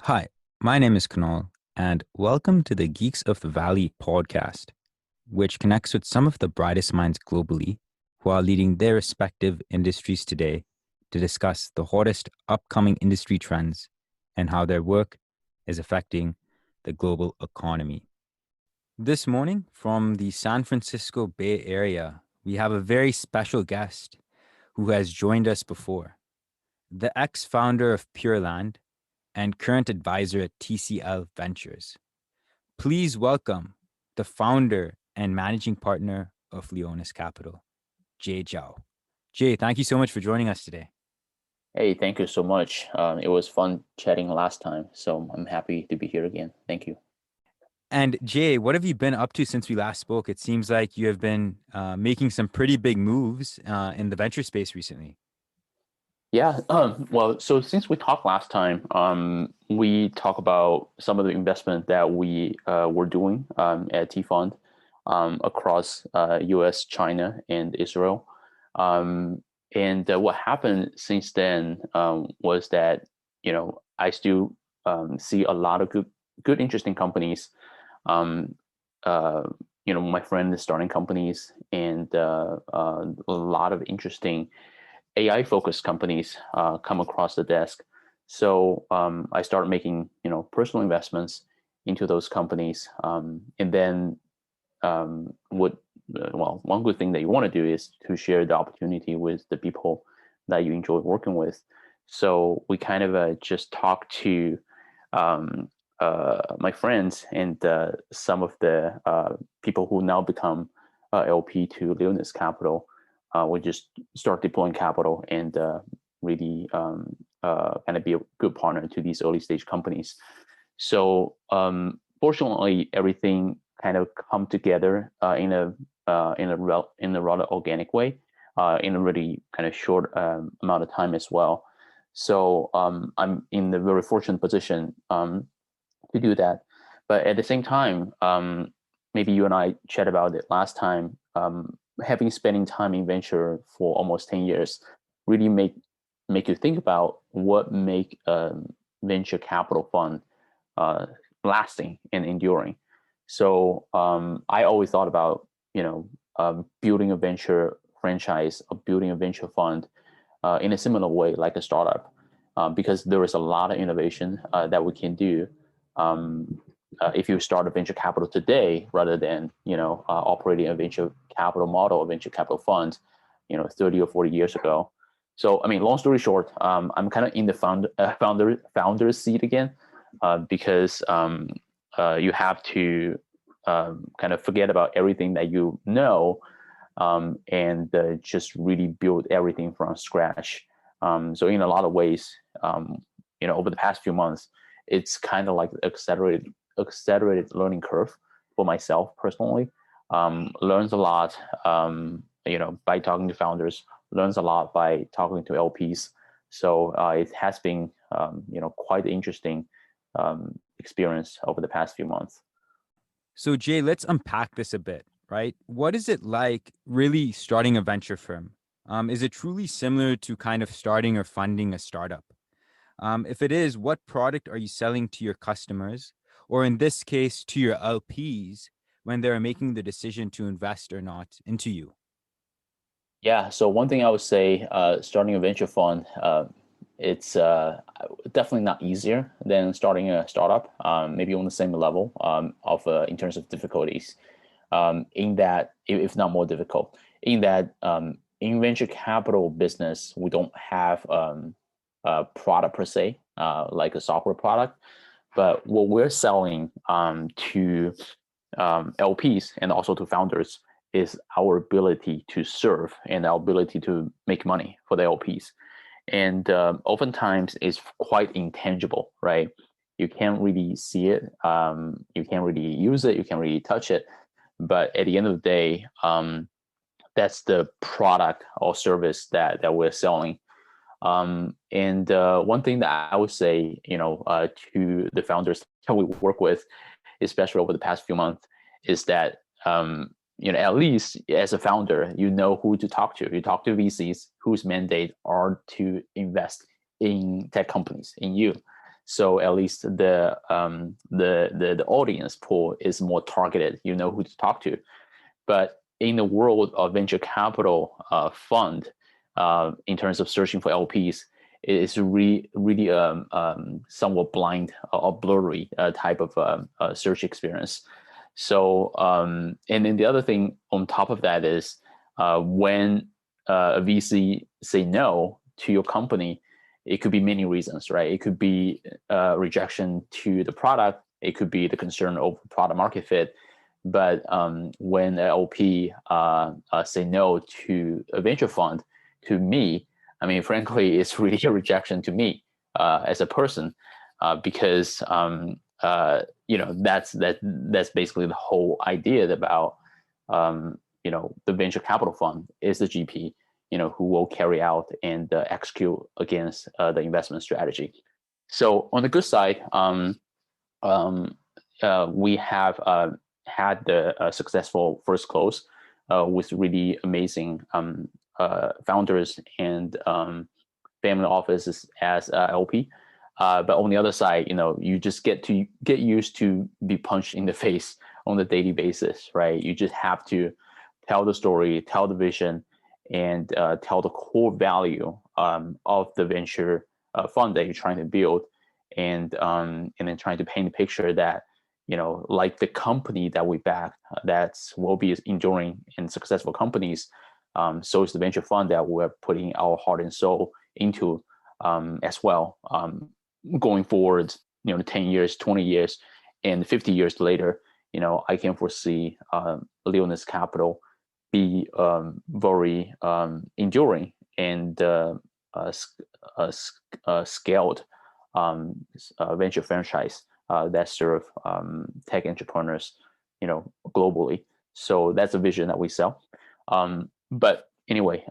Hi, my name is Kunal, and welcome to the Geeks of the Valley podcast, which connects with some of the brightest minds globally who are leading their respective industries today to discuss the hottest upcoming industry trends and how their work is affecting the global economy. This morning, from the San Francisco Bay Area, we have a very special guest who has joined us before, the ex founder of Pure Land and current advisor at TCL Ventures. Please welcome the founder and managing partner of Leonis Capital, Zhao. Jay, thank you so much for joining us today. Hey, thank you so much. It was fun chatting last time, so I'm happy to be here again. Thank you. And Jay, what have you been up to since we last spoke? It seems like you have been making some pretty big moves in the venture space recently. Yeah, well, so since we talked last time, we talked about some of the investment that we were doing at T Fund across US, China, and Israel. And what happened since then was that, I still see a lot of good, interesting companies. Um, my friend is starting companies and a lot of interesting AI focused companies come across the desk. So I started making personal investments into those companies, and then one good thing that you want to do is to share the opportunity with the people that you enjoy working with. So we kind of just talked to my friends and some of the people who now become LP to Leonis Capital. We just start deploying capital and really kind of be a good partner to these early stage companies. So fortunately, everything kind of come together in a rather organic way, in a really kind of short amount of time as well. So I'm in the very fortunate position to do that. But at the same time, maybe you and I chat about it last time. Having spending time in venture for almost 10 years really make you think about what make a venture capital fund lasting and enduring. So I always thought about building a venture franchise or building a venture fund in a similar way, like a startup, because there is a lot of innovation that we can do if you start a venture capital today, rather than operating a venture capital model, a venture capital fund, 30 or 40 years ago. So I mean, long story short, I'm kind of in the founder's seat again, because you have to kind of forget about everything that you know, and just really build everything from scratch. So in a lot of ways, over the past few months, it's kind of like accelerated learning curve for myself personally. Learns a lot, by talking to founders. Learns a lot by talking to LPs. So it has been, quite interesting experience over the past few months. So, Jay, let's unpack this a bit, right? What is it like really starting a venture firm? Is it truly similar to kind of starting or funding a startup? If it is, what product are you selling to your customers, or in this case, to your LPs when they're making the decision to invest or not into you? Yeah. So one thing I would say, starting a venture fund, it's definitely not easier than starting a startup. Maybe on the same level of in terms of difficulties. In that, if not more difficult, in that in venture capital business, we don't have a product per se, like a software product, but what we're selling to LPs and also to founders is our ability to serve and our ability to make money for the LPs. And oftentimes it's quite intangible, right? You can't really see it. You can't really use it. You can't really touch it. But at the end of the day, that's the product or service that we're selling. And one thing that I would say, to the founders that we work with, especially over the past few months, is that at least as a founder, you know who to talk to. You talk to VCs whose mandate are to invest in tech companies, in you. So at least the audience pool is more targeted. You know who to talk to. But in the world of venture capital fund, in terms of searching for LPs, it is really somewhat blind or blurry type of search experience. So and then the other thing on top of that is when a VC say no to your company, it could be many reasons, right? It could be rejection to the product. It could be the concern over product market fit. But when an LP say no to a venture fund, to me, I mean, frankly, it's really a rejection to me as a person, because that's basically the whole idea about the venture capital fund is the GP, who will carry out and execute against the investment strategy. So on the good side, we have had the successful first close with really amazing founders and family offices as LP. But on the other side, you just get used to be punched in the face on a daily basis, right? You just have to tell the story, tell the vision, and tell the core value of the venture fund that you're trying to build, and then trying to paint a picture that like the company that we back, that will be enduring and successful companies. So is the venture fund that we're putting our heart and soul into as well. Going forward, 10 years, 20 years, and 50 years later, I can foresee Leonis Capital be very enduring and scaled venture franchise that serve tech entrepreneurs, globally. So that's a vision that we sell. But anyway,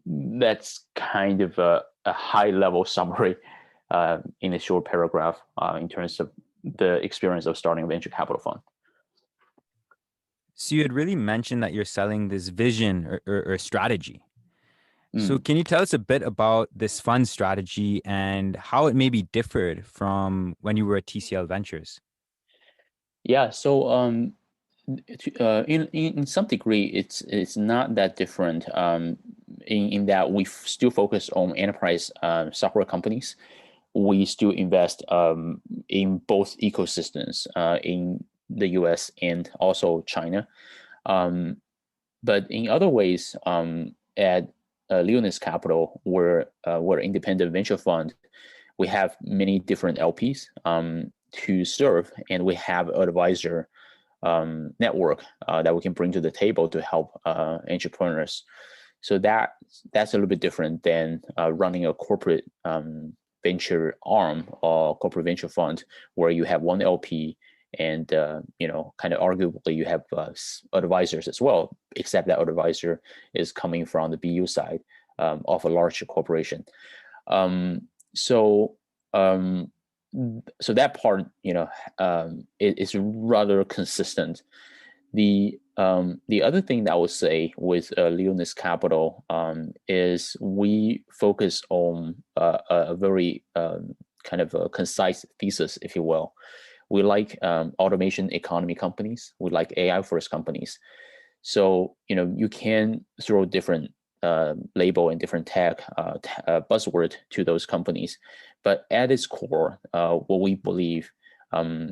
that's kind of a high level summary in a short paragraph in terms of the experience of starting a venture capital fund. So you had really mentioned that you're selling this vision or strategy. So can you tell us a bit about this fund strategy and how it maybe differed from when you were at TCL Ventures? Yeah, so in some degree, it's not that different. In that we still focus on enterprise software companies. We still invest in both ecosystems in the US and also China. But in other ways, at Leonis Capital, we're independent venture fund. We have many different LPs to serve, and we have an advisor network that we can bring to the table to help entrepreneurs. So that's a little bit different than running a corporate venture arm or corporate venture fund, where you have one LP and kind of arguably you have advisors as well, except that advisor is coming from the BU side of a large corporation. So that part, is rather consistent. The other thing that I would say with Leonis Capital is we focus on a very kind of a concise thesis, if you will. We like automation economy companies. We like AI first companies. So you can throw different label and different tech buzzword to those companies, but at its core, what we believe,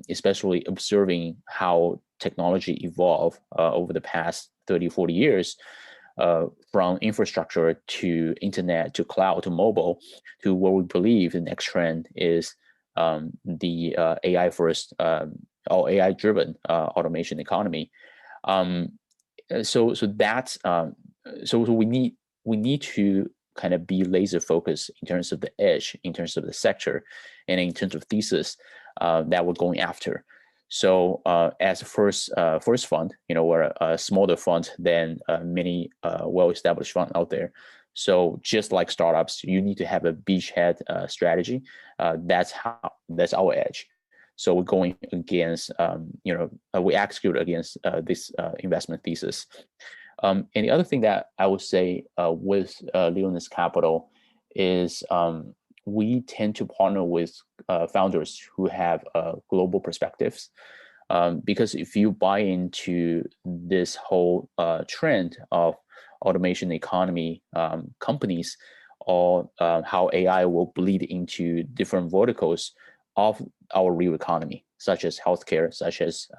especially observing how technology evolved over the past 30, 40 years, from infrastructure to internet to cloud to mobile, to what we believe the next trend is the AI first or AI driven automation economy. So we need to kind of be laser focused in terms of the edge, in terms of the sector, and in terms of thesis that we're going after. So as a first fund, we're a smaller fund than many well-established funds out there. So just like startups, you need to have a beachhead strategy. That's our edge. So we're going against, we execute against this investment thesis. And the other thing that I would say with Leonis Capital is we tend to partner with founders who have global perspectives. Because if you buy into this whole trend of automation economy companies, or how AI will bleed into different verticals of our real economy, such as healthcare, such as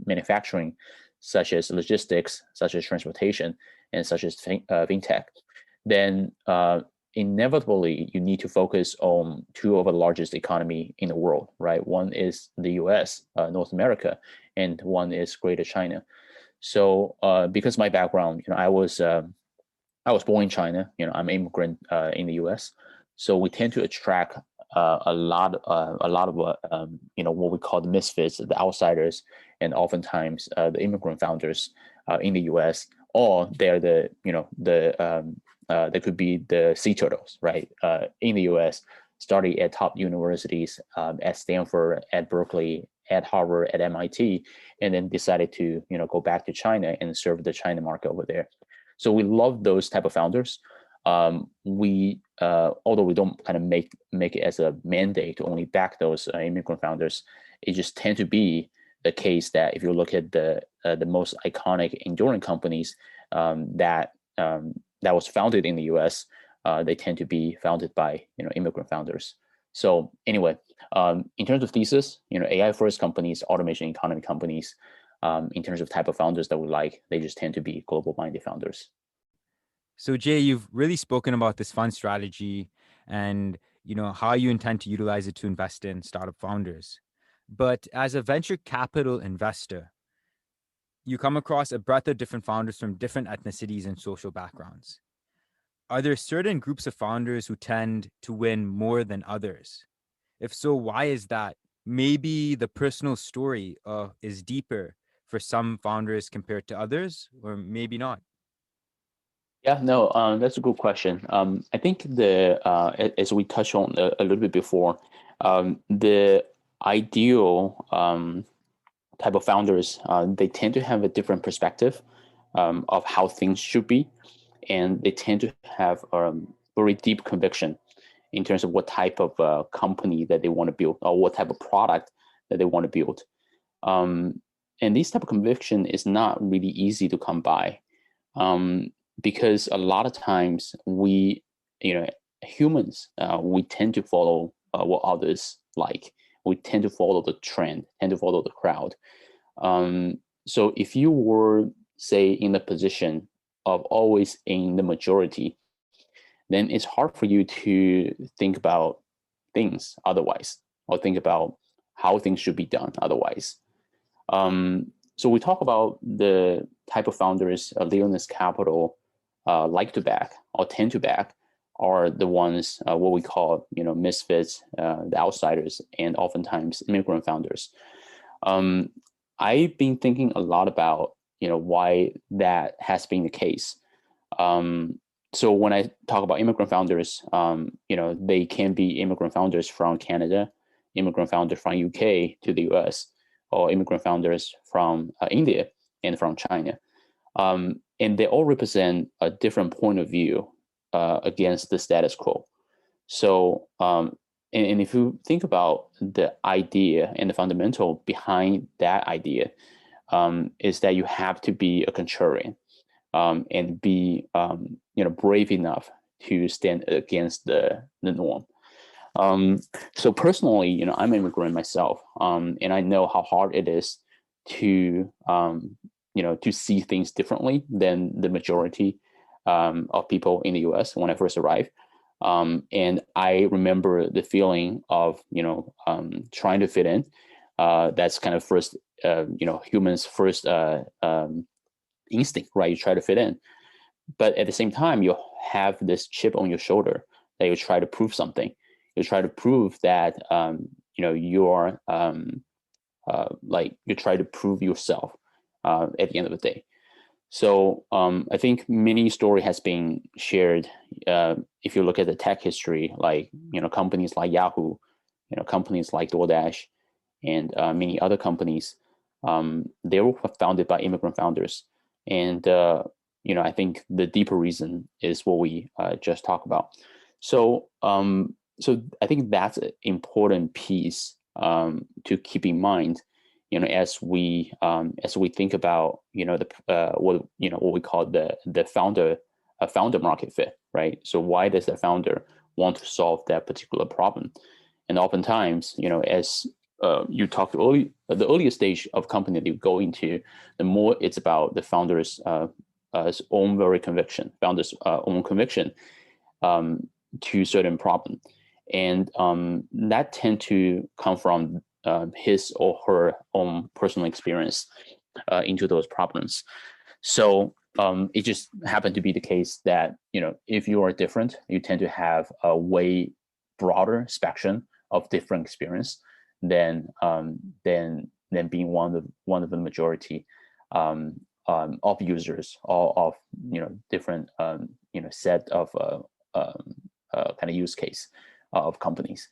manufacturing, such as logistics, such as transportation, and such as fintech, then inevitably you need to focus on two of the largest economy in the world, right? One is the US, North America, and one is Greater China. So because my background, I was born in China. I'm an immigrant in the US, so we tend to attract a lot of what we call the misfits, the outsiders, and oftentimes the immigrant founders in the US, or they're they could be the sea turtles, right? In the US, study at top universities, at Stanford, at Berkeley, at Harvard, at MIT, and then decided to go back to China and serve the China market over there. So we love those type of founders. We although we don't kind of make it as a mandate to only back those immigrant founders, it just tend to be the case that if you look at the most iconic enduring companies that was founded in the U.S., they tend to be founded by immigrant founders. So anyway, in terms of thesis, AI first companies, automation economy companies, in terms of type of founders that we like, they just tend to be global minded founders. So Jay, you've really spoken about this fund strategy and how you intend to utilize it to invest in startup founders. But as a venture capital investor, you come across a breadth of different founders from different ethnicities and social backgrounds. Are there certain groups of founders who tend to win more than others? If so, why is that? Maybe the personal story is deeper for some founders compared to others, or maybe not. Yeah, no, that's a good question. I think as we touched on a little bit before, the ideal type of founders, they tend to have a different perspective of how things should be, and they tend to have very deep conviction in terms of what type of company that they want to build, or what type of product that they want to build. And this type of conviction is not really easy to come by. Because a lot of times we, humans, we tend to follow what others like. We tend to follow the trend, tend to follow the crowd. So if you were, say, in the position of always in the majority, then it's hard for you to think about things otherwise, or think about how things should be done otherwise. So we talk about the type of founders Leonis Capital like to back or tend to back are the ones what we call misfits, the outsiders, and oftentimes immigrant founders. I've been thinking a lot about why that has been the case. So when I talk about immigrant founders, they can be immigrant founders from Canada, immigrant founders from UK to the US, or immigrant founders from India and from China. And they all represent a different point of view against the status quo. So, and if you think about the idea and the fundamental behind that idea, is that you have to be a contrarian and be brave enough to stand against the norm. So personally, I'm an immigrant myself, and I know how hard it is to to see things differently than the majority of people in the U.S. when I first arrived. And I remember the feeling of trying to fit in. That's kind of first humans' first instinct, right? You try to fit in, but at the same time, you have this chip on your shoulder that you try to prove something. You try to prove that you're you try to prove yourself at the end of the day. So I think many story has been shared. If you look at the tech history, like companies like Yahoo, companies like DoorDash, and many other companies, they were founded by immigrant founders. And I think the deeper reason is what we just talked about. So so I think that's an important piece to keep in mind, as we think about, what we call the founder market fit, right? So why does the founder want to solve that particular problem? And oftentimes, as you talk early, the earlier stage of company that you go into, the more it's about the founder's own conviction to certain problem, and that tend to come from his or her own personal experience into those problems. So it just happened to be the case that, if you are different, you tend to have a way broader spectrum of different experience than being one of the majority of users, or of different set of kind of use case of companies.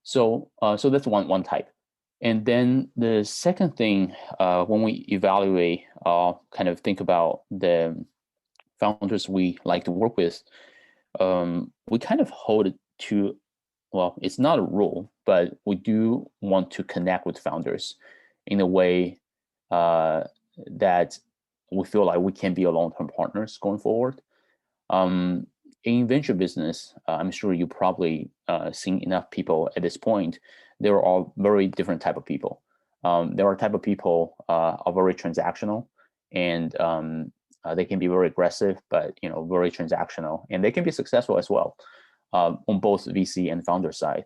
So that's one type. And then the second thing, when we evaluate, kind of think about the founders we like to work with, we kind of hold it to, well, it's not a rule, but we do want to connect with founders in a way that we feel like we can be a long-term partners going forward. In venture business, I'm sure you probably seen enough people at this point. There are all very different type of people. There are type of people are very transactional, and they can be very aggressive, but very transactional, and they can be successful as well on both VC and founder side.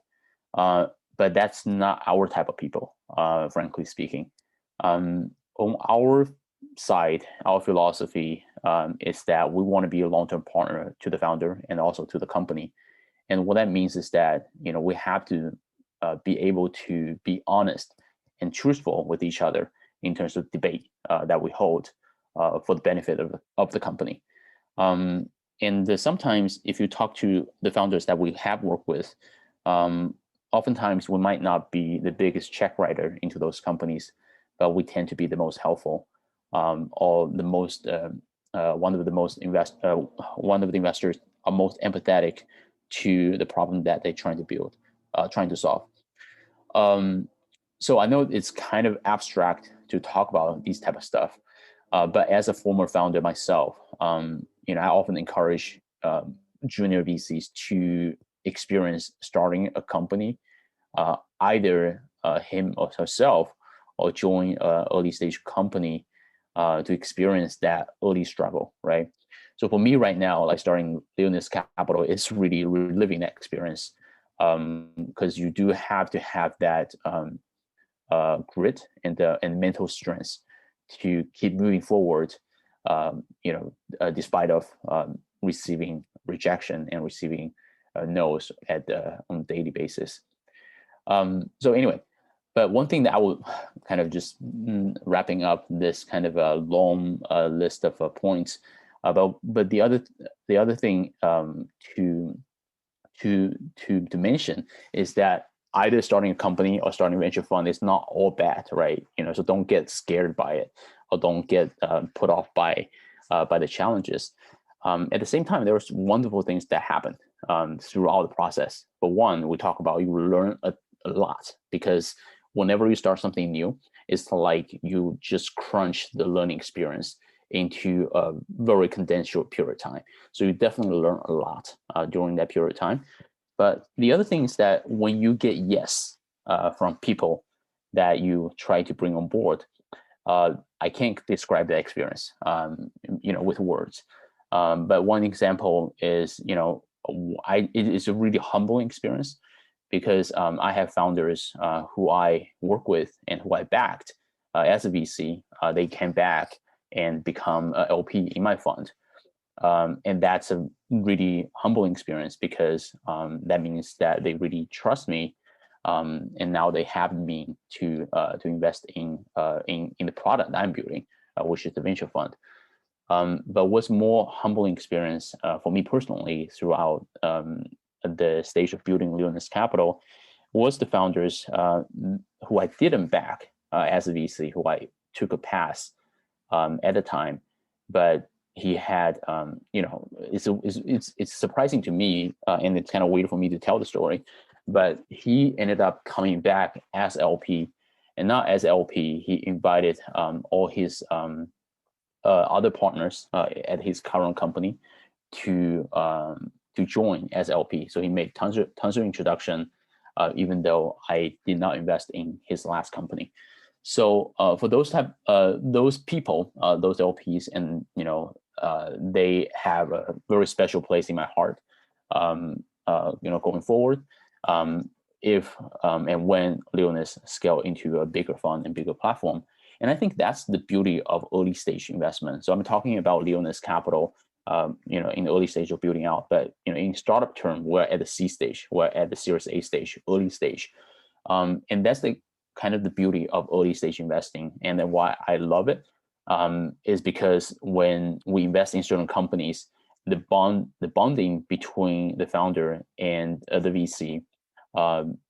But that's not our type of people, frankly speaking. On our side, our philosophy is that we want to be a long-term partner to the founder and also to the company. And what that means is that we have to be able to be honest and truthful with each other in terms of debate that we hold for the benefit of the company. And sometimes if you talk to the founders that we have worked with, oftentimes we might not be the biggest check writer into those companies, but we tend to be the most helpful, or the most one of the investors are most empathetic to the problem that they're trying to solve. So I know it's kind of abstract to talk about these type of stuff, but as a former founder myself, I often encourage junior VCs to experience starting a company, either him or herself, or join an early stage company to experience that early struggle, right? So for me right now, like starting Leonis Capital is really reliving that experience, because you do have to have that grit and mental strength to keep moving forward, despite of receiving rejection and receiving no's on a daily basis. So anyway, but one thing that I would kind of just wrapping up this kind of a long list of points about, but the other thing to mention is that either starting a company or starting a venture fund is not all bad, right? So don't get scared by it, or don't get put off by the challenges. At the same time, there's wonderful things that happen throughout the process. But one, we talk about you learn a lot, because whenever you start something new, it's like you just crunch the learning experience into a very condensed short period of time. So you definitely learn a lot during that period of time. But the other thing is that when you get yes from people that you try to bring on board, I can't describe that experience, with words. But one example is, it is a really humbling experience, because I have founders who I work with and who I backed as a VC. They came back and become an LP in my fund. And that's a really humbling experience, because that means that they really trust me, and now they have me to invest in the product that I'm building, which is the venture fund. But what's more humbling experience for me personally throughout the stage of building Leonis Capital was the founders who I didn't back as a VC, who I took a pass at the time, but he had, it's surprising to me, and it's kind of weird for me to tell the story, but he ended up coming back as LP, and not as LP. He invited all his other partners at his current company to join as LP. So he made tons of introduction, even though I did not invest in his last company. So for those people, those LPs, and they have a very special place in my heart. Going forward, if and when Leonis scale into a bigger fund and bigger platform. And I think that's the beauty of early stage investment. So I'm talking about Leonis Capital, in the early stage of building out, but in startup term, we're at the C stage, we're at the Series A stage, early stage, and that's the kind of the beauty of early stage investing. And then why I love it is because when we invest in certain companies, the bonding between the founder and the VC,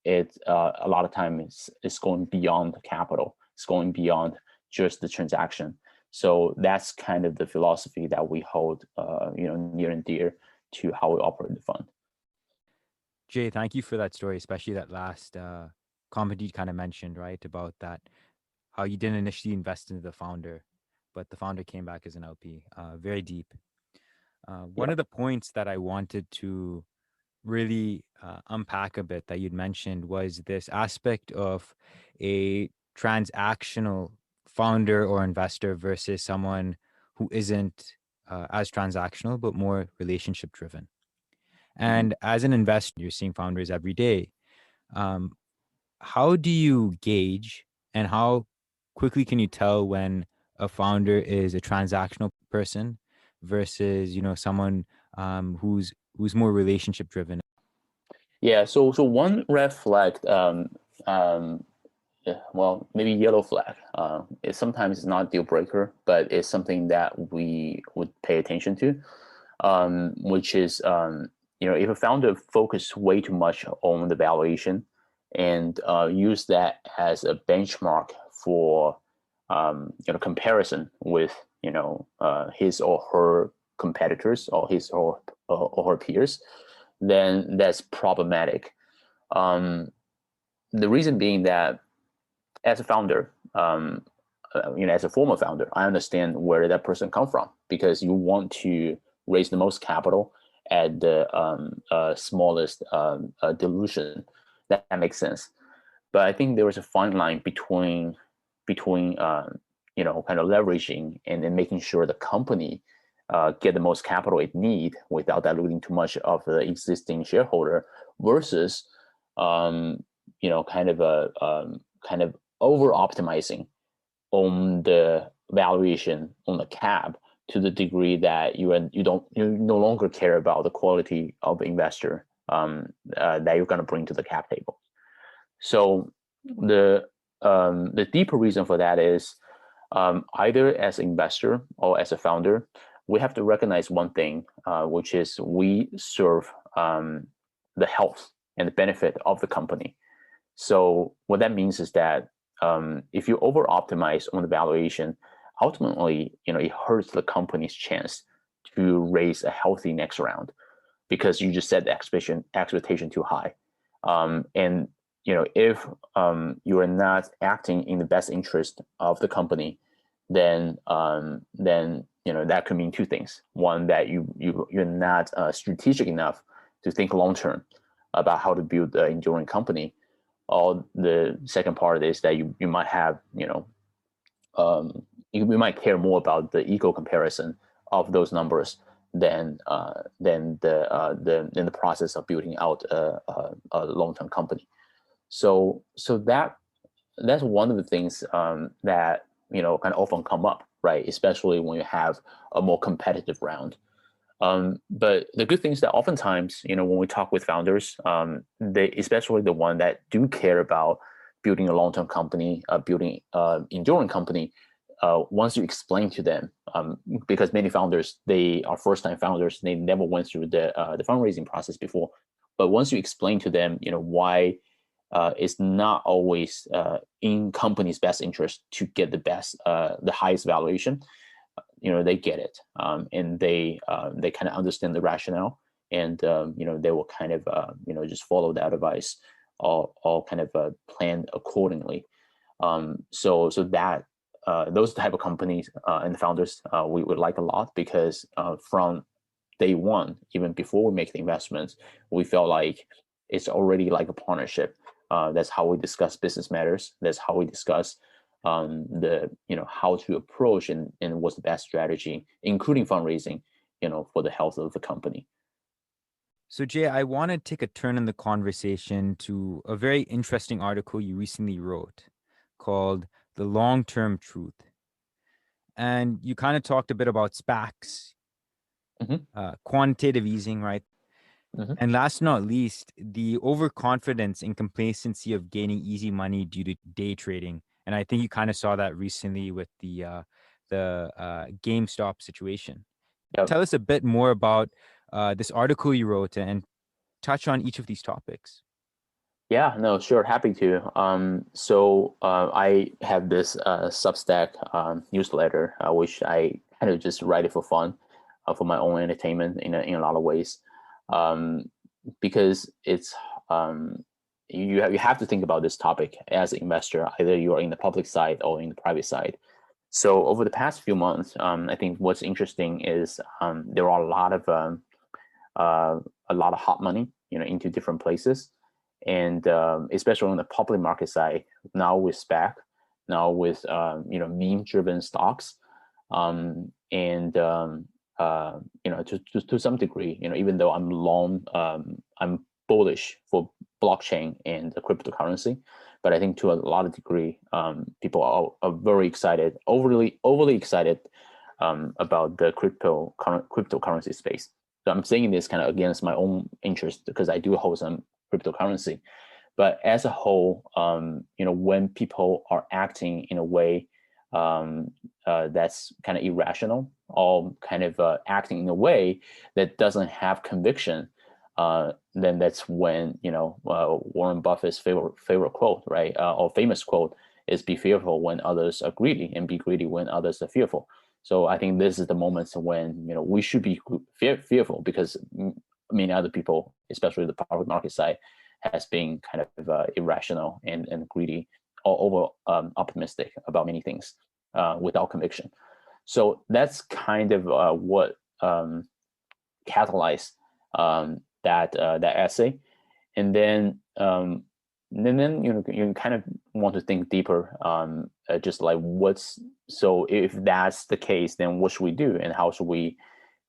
it a lot of times it's going beyond capital. It's going beyond just the transaction. So that's kind of the philosophy that we hold, near and dear to how we operate the fund. Jay, thank you for that story, especially that last comment you kind of mentioned, right, about that, how you didn't initially invest into the founder, but the founder came back as an LP. Very deep. One of the points that I wanted to really unpack a bit that you'd mentioned was this aspect of a transactional founder or investor versus someone who isn't as transactional, but more relationship driven. And as an investor, you're seeing founders every day. How do you gauge and how quickly can you tell when a founder is a transactional person versus, someone who's more relationship driven? Yeah. So one red flag, well, maybe yellow flag. It sometimes is not a deal breaker, but it's something that we would pay attention to, which is if a founder focus way too much on the valuation and use that as a benchmark for comparison with his or her competitors or his or her peers, then that's problematic. The reason being that as a founder, as a former founder, I understand where that person come from, because you want to raise the most capital at the smallest dilution. That makes sense. But I think there is a fine line between kind of leveraging and then making sure the company get the most capital it need without diluting too much of the existing shareholder, versus kind of over optimizing on the valuation on the cap to the degree that you no longer care about the quality of investor that you're going to bring to the cap table. So the deeper reason for that is either as an investor or as a founder, we have to recognize one thing, which is we serve the health and the benefit of the company. So what that means is that if you over optimize on the valuation, ultimately, it hurts the company's chance to raise a healthy next round, because you just set the expectation too high. And if you are not acting in the best interest of the company, then that could mean two things. One, that you're not strategic enough to think long term about how to build an enduring company. Or the second part is that you might have you might care more about the ego comparison of those numbers than the process of building out a long-term company. So that's one of the things that kind of often come up, right? Especially when you have a more competitive round. But the good thing is that oftentimes, when we talk with founders, they, especially the one that do care about building a long-term company, building enduring company, once you explain to them, because many founders, they are first-time founders, they never went through the fundraising process before. But once you explain to them, why it's not always in company's best interest to get the highest valuation, they get it, and they kind of understand the rationale, and they will kind of just follow that advice, all kind of plan accordingly. So that those type of companies and the founders we would like a lot, because from day one, even before we make the investments, we felt like it's already like a partnership. That's how we discuss business matters. That's how we discuss the how to approach and what's the best strategy, including fundraising, for the health of the company. So, Jay, I want to take a turn in the conversation to a very interesting article you recently wrote called The Long-Term Truth. And you kind of talked a bit about SPACs, quantitative easing, right? And last but not least, the overconfidence and complacency of gaining easy money due to day trading. And I think you kind of saw that recently with the GameStop situation. Yep. Tell us a bit more about this article you wrote and touch on each of these topics. Yeah, no, sure, happy to. So I have this Substack newsletter, which I kind of just write it for fun, for my own entertainment in a lot of ways, because it's you have to think about this topic as an investor, either you are in the public side or in the private side. So over the past few months, I think what's interesting is there are a lot of hot money, into different places. And especially on the public market side, now with SPAC, now with meme-driven stocks, and to some degree, even though I'm long, I'm bullish for blockchain and the cryptocurrency, but I think to a lot of degree, people are very excited, overly excited about the cryptocurrency space. So I'm saying this kind of against my own interest, because I do hold some cryptocurrency. But as a whole, when people are acting in a way that's kind of irrational, or kind of acting in a way that doesn't have conviction, then that's when Warren Buffett's favorite quote, right, or famous quote is, "Be fearful when others are greedy, and be greedy when others are fearful." So I think this is the moment when we should be fearful, because many other people, especially the public market side, has been kind of irrational and greedy, or over optimistic about many things without conviction. So that's kind of what catalyzed that essay. And then you kind of want to think deeper, just like so if that's the case, then what should we do, and how should we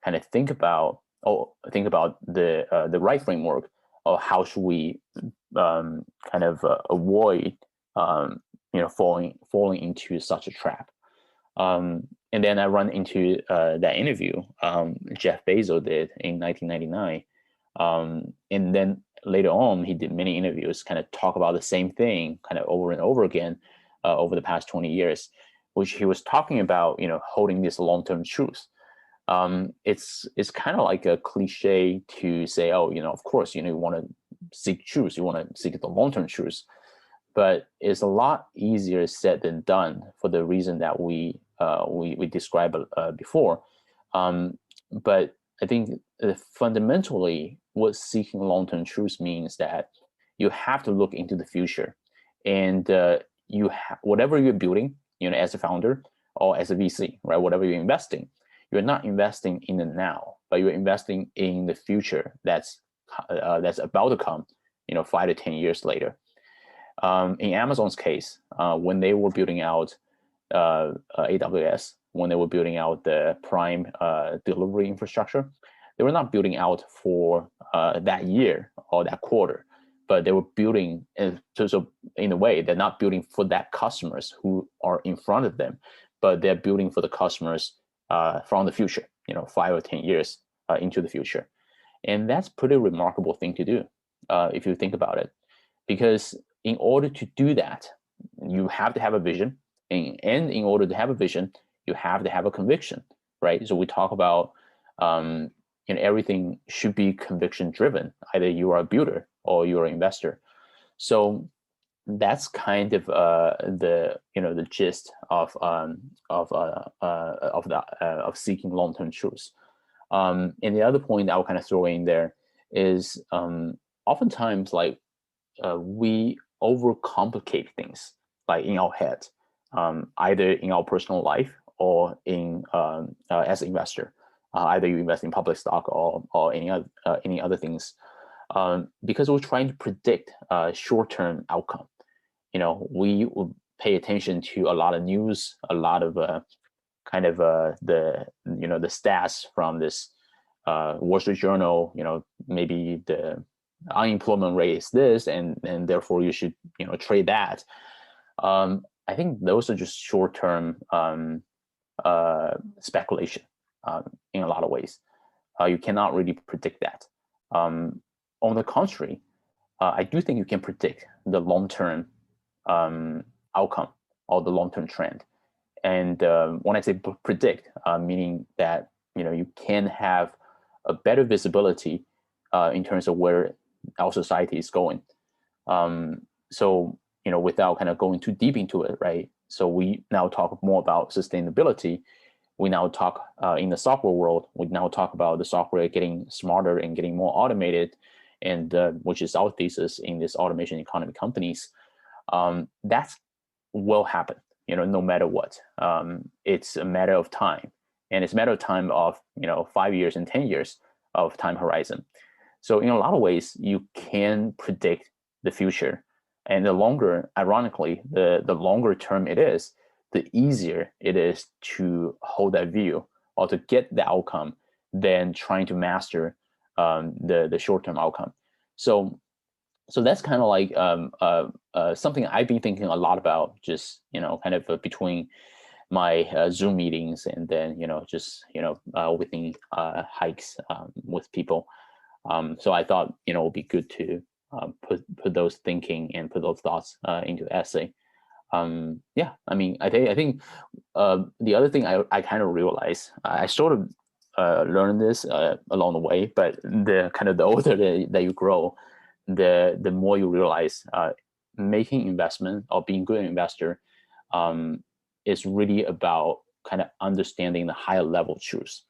kind of think about the right framework, or how should we kind of avoid falling into such a trap. And then I run into that interview Jeff Bezos did in 1999, and then later on he did many interviews, kind of talk about the same thing kind of over and over again over the past 20 years, which he was talking about holding this long-term truth. It's kind of like a cliche to say, oh, of course, you want to seek truth, you want to seek the long-term truth, but it's a lot easier said than done, for the reason that we described before. But I think fundamentally, what seeking long-term truth means that you have to look into the future, and whatever you're building, as a founder or as a VC, right? Whatever you're investing, you're not investing in the now, but you're investing in the future that's about to come, 5 to 10 years later. In Amazon's case, when they were building out AWS, when they were building out the Prime delivery infrastructure, they were not building out for that year or that quarter, but they were building, so in a way, they're not building for that customers who are in front of them, but they're building for the customers from the future, 5 or 10 years into the future. And that's pretty remarkable thing to do, if you think about it, because in order to do that, you have to have a vision, and in order to have a vision, you have to have a conviction, right? So we talk about everything should be conviction driven. Either you are a builder or you're an investor. So that's kind of the gist of seeking long-term truths. And the other point I will kind of throw in there is oftentimes like we overcomplicate things like in our head, either in our personal life or in as an investor. Either you invest in public stock or any other things, because we're trying to predict short-term outcome. We will pay attention to a lot of news, a lot of the stats from this Wall Street Journal. Maybe the unemployment rate is this, and therefore you should trade that. I think those are just short-term speculation in a lot of ways. You cannot really predict that. On the contrary, I do think you can predict the long-term outcome or the long-term trend. And when I say predict, meaning that you can have a better visibility in terms of where our society is going. So without kind of going too deep into it, right? So we now talk more about sustainability. We now talk in the software world. We now talk about the software getting smarter and getting more automated, and which is our thesis in this automation economy companies. That will happen, no matter what. It's a matter of time, and it's a matter of time of 5 years and 10 years of time horizon. So in a lot of ways, you can predict the future, and the longer, ironically, the longer term it is, the easier it is to hold that view or to get the outcome than trying to master the short-term outcome. So that's kind of like something I've been thinking a lot about, just kind of between my Zoom meetings and then just within hikes with people. So I thought it would be good to put those thinking and put those thoughts into essay. Yeah, I mean, I think the other thing I kind of realized, I sort of learned this along the way, but the older that you grow, the more you realize making investment or being good investor is really about kind of understanding the higher level truths.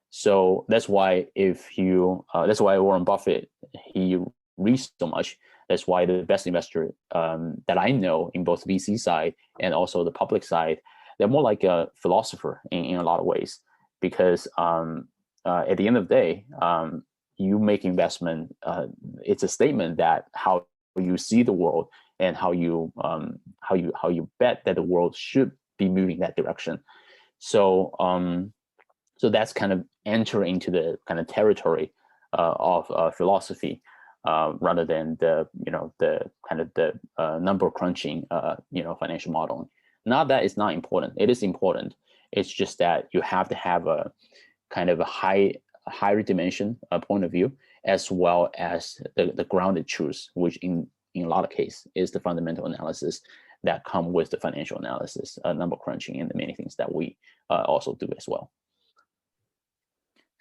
So that's why that's why Warren Buffett, he reads so much. That's why the best investor that I know in both VC side and also the public side, they're more like a philosopher in a lot of ways, because at the end of the day, you make investment. It's a statement that how you see the world and how you bet that the world should be moving that direction. So so that's kind of enter into the kind of territory of philosophy. Rather than the kind of the number crunching financial modeling. Not that it's not important. It is important. It's just that you have to have a kind of a higher dimension point of view, as well as the grounded truths, which in a lot of cases is the fundamental analysis that come with the financial analysis, number crunching, and the many things that we also do as well.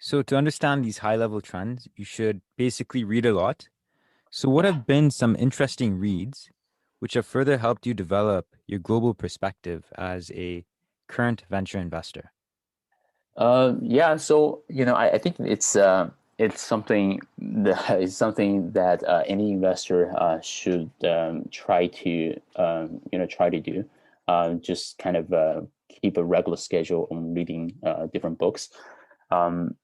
So to understand these high-level trends, you should basically read a lot. So what have been some interesting reads which have further helped you develop your global perspective as a current venture investor? Yeah, so I think it's something that any investor should try to do. Just kind of keep a regular schedule on reading different books.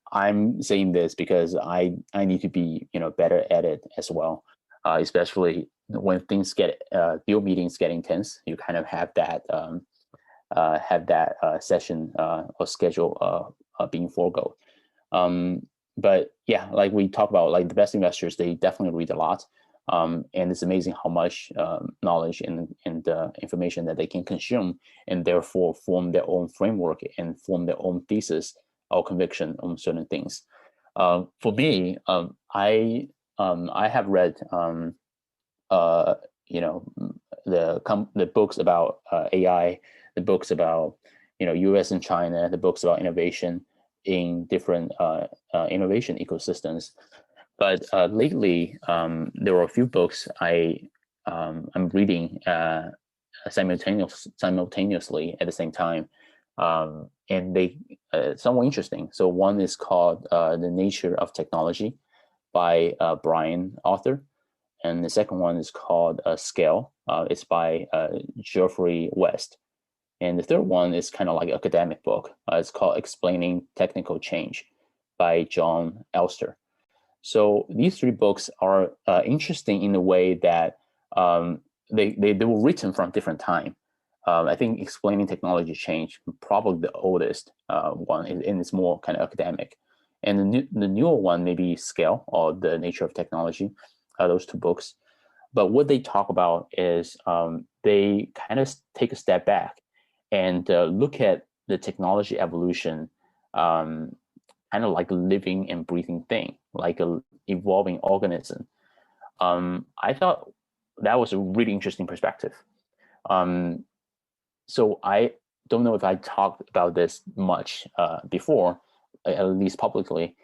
I'm saying this because I need to be better at it as well, especially when things get deal meetings get intense. You kind of have that session or schedule being forego. But yeah, like we talk about, like the best investors, they definitely read a lot, and it's amazing how much knowledge and information that they can consume, and therefore form their own framework and form their own thesis or conviction on certain things. For me, I have read the books about AI, the books about U.S. and China, the books about innovation in different innovation ecosystems. But lately, there were a few books I I'm reading simultaneously at the same time, and they somewhat interesting. So one is called The Nature of Technology by Brian Author, and the second one is called Scale. It's by Geoffrey West, and the third one is kind of like an academic book. It's called Explaining Technical Change by John Elster. So these three books are interesting in the way that they were written from different time. I think Explaining Technology Change, probably the oldest one, and it's more kind of academic. And the newer one, maybe Scale or The Nature of Technology, those two books. But what they talk about is they kind of take a step back and look at the technology evolution kind of like a living and breathing thing, like a evolving organism. I thought that was a really interesting perspective. So I don't know if I talked about this much before, at least publicly.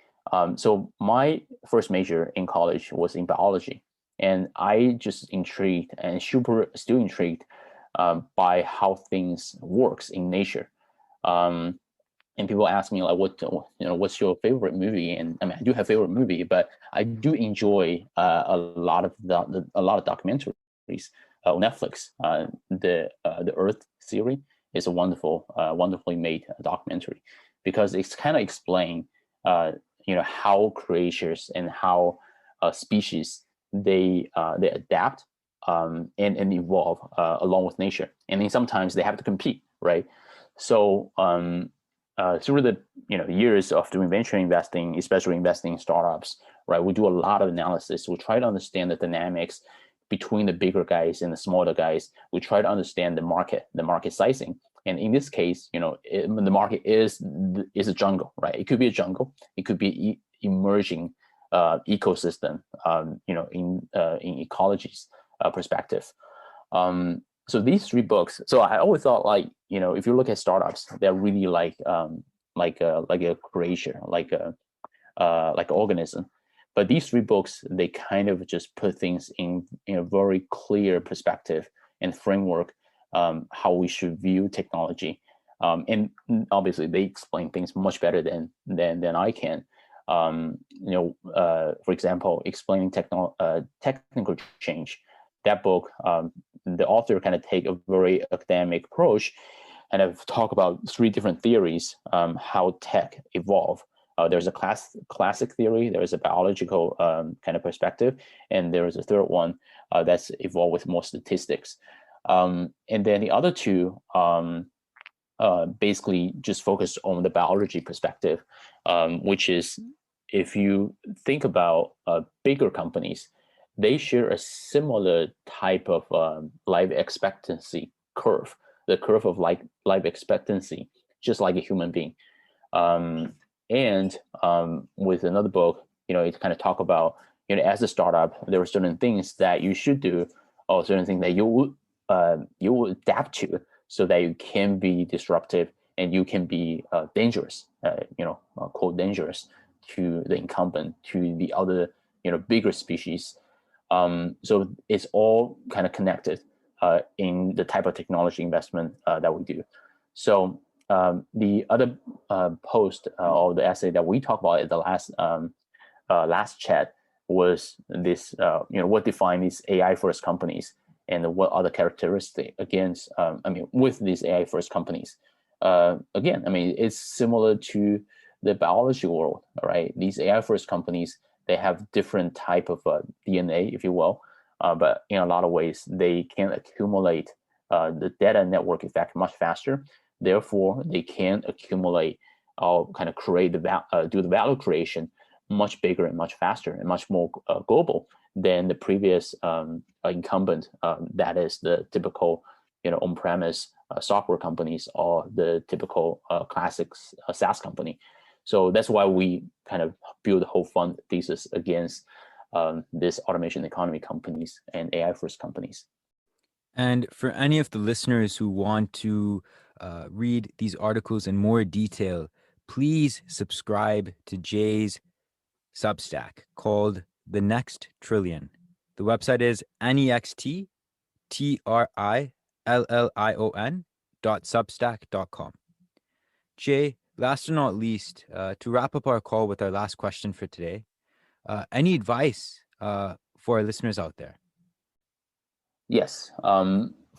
So my first major in college was in biology, and I just intrigued and still intrigued by how things works in nature. And people ask me like, what's your favorite movie? And I mean, I do have a favorite movie, but I do enjoy a lot of documentaries on Netflix. The Earth series is a wonderfully made documentary, because it's kind of explain how creatures and how species they adapt and evolve along with nature, and then sometimes they have to compete, right? So through the years of doing venture investing, especially investing in startups, right, we do a lot of analysis. We try to understand the dynamics between the bigger guys and the smaller guys. We try to understand the market sizing. And in this case, the market is a jungle, right? It could be a jungle. It could be emerging ecosystem, in ecology's perspective. So these three books. So I always thought, like, if you look at startups, they're really like a creature, like an organism. But these three books, they kind of just put things in a very clear perspective and framework, how we should view technology. And obviously, they explain things much better than I can. For example, explaining technical change. That book, the author kind of take a very academic approach, and I've talked about three different theories, how tech evolve. There's a classic theory, there's a biological kind of perspective, and there is a third one that's evolved with more statistics. And then the other two basically just focus on the biology perspective, which is, if you think about bigger companies, they share a similar type of life expectancy curve, the curve of life expectancy, just like a human being. And with another book, it kind of talk about, as a startup, there are certain things that you should do, or certain things that you will adapt to, so that you can be disruptive and you can be dangerous, quote, dangerous to the incumbent, to the other, bigger species. So it's all kind of connected in the type of technology investment that we do. So the other post or the essay that we talked about at the last chat was this, what define these AI first companies, and what are the characteristics with these AI first companies. Again, it's similar to the biology world, right? These AI first companies, they have different type of DNA, if you will, but in a lot of ways, they can accumulate the data network effect much faster. Therefore, they can accumulate or kind of create do the value creation much bigger and much faster and much more global than the previous incumbent. That is the typical, on-premise software companies, or the typical classic SaaS company. So that's why we kind of build the whole fund thesis against this automation economy companies and AI first companies. And for any of the listeners who want to read these articles in more detail, please subscribe to Jay's Substack called The Next Trillion. The website is next TRILLION.substack.com. Jay, last but not least, to wrap up our call with our last question for today, any advice for our listeners out there? Yes.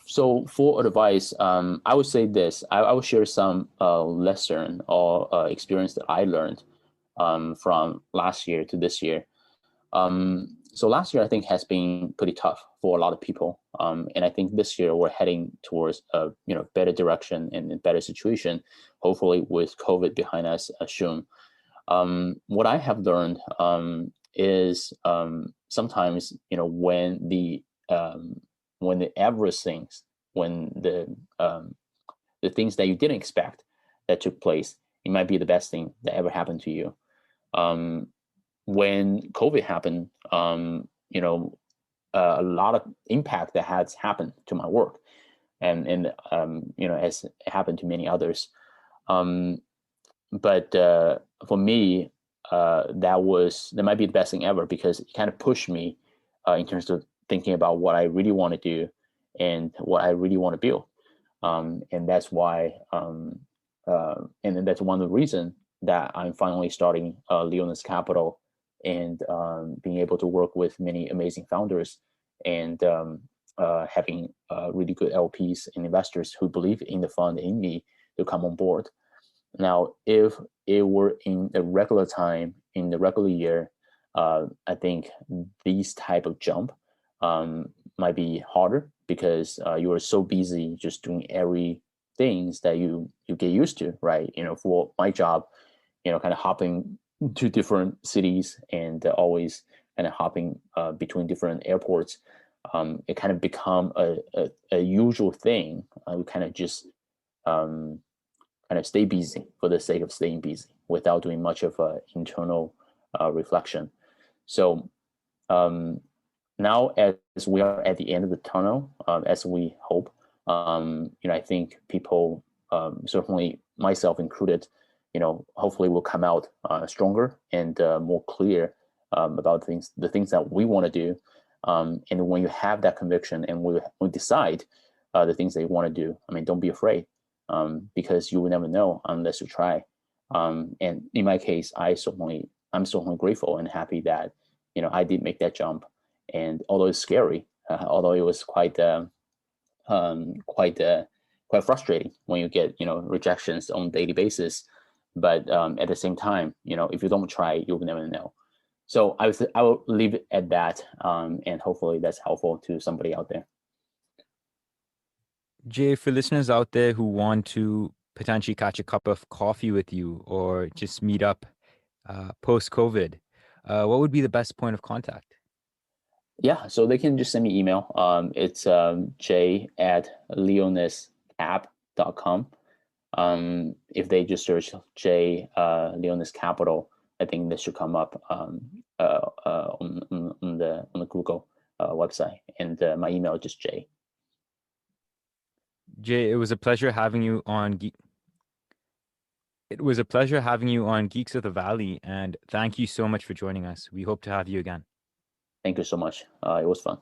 So for advice, I would say this. I will share some lesson or experience that I learned from last year to this year. So last year, I think, has been pretty tough for a lot of people. And I think this year we're heading towards a better direction and a better situation, hopefully with COVID behind us soon. What I have learned is sometimes, when the adverse things, when the things that you didn't expect that took place, it might be the best thing that ever happened to you. When COVID happened, a lot of impact that has happened to my work, and as it happened to many others. But for me, that might be the best thing ever, because it kind of pushed me in terms of thinking about what I really want to do and what I really want to build. And that's why, and then that's one of the reasons that I'm finally starting Leonis Capital, and being able to work with many amazing founders, and having really good LPs and investors who believe in the fund, in me, to come on board. Now, if it were in the regular time, in the regular year, I think these type of jump might be harder, because you are so busy just doing every things that you get used to, right? For my job, kind of hopping to different cities, and always kind of hopping between different airports, it kind of become a usual thing. We kind of just kind of stay busy for the sake of staying busy, without doing much of internal reflection. So now, as we are at the end of the tunnel, as we hope, I think people, certainly myself included, hopefully will come out stronger and more clear about the things that we want to do. And when you have that conviction, and we decide the things that you want to do, don't be afraid, because you will never know unless you try. And in my case, I'm certainly grateful and happy that I did make that jump. And although it's scary, although it was quite frustrating when you get rejections on a daily basis, but at the same time, if you don't try, you'll never know. So I will leave it at that, and hopefully that's helpful to somebody out there. Jay, for listeners out there who want to potentially catch a cup of coffee with you, or just meet up post-COVID, what would be the best point of contact? Yeah, so they can just send me email. It's j@leoniscap.com. If they just search J Leonis Capital, I think this should come up on the Google website, and my email is just J. Jay, it was a pleasure having you on Geeks of the Valley, and thank you so much for joining us. We hope to have you again. Thank you so much. It was fun.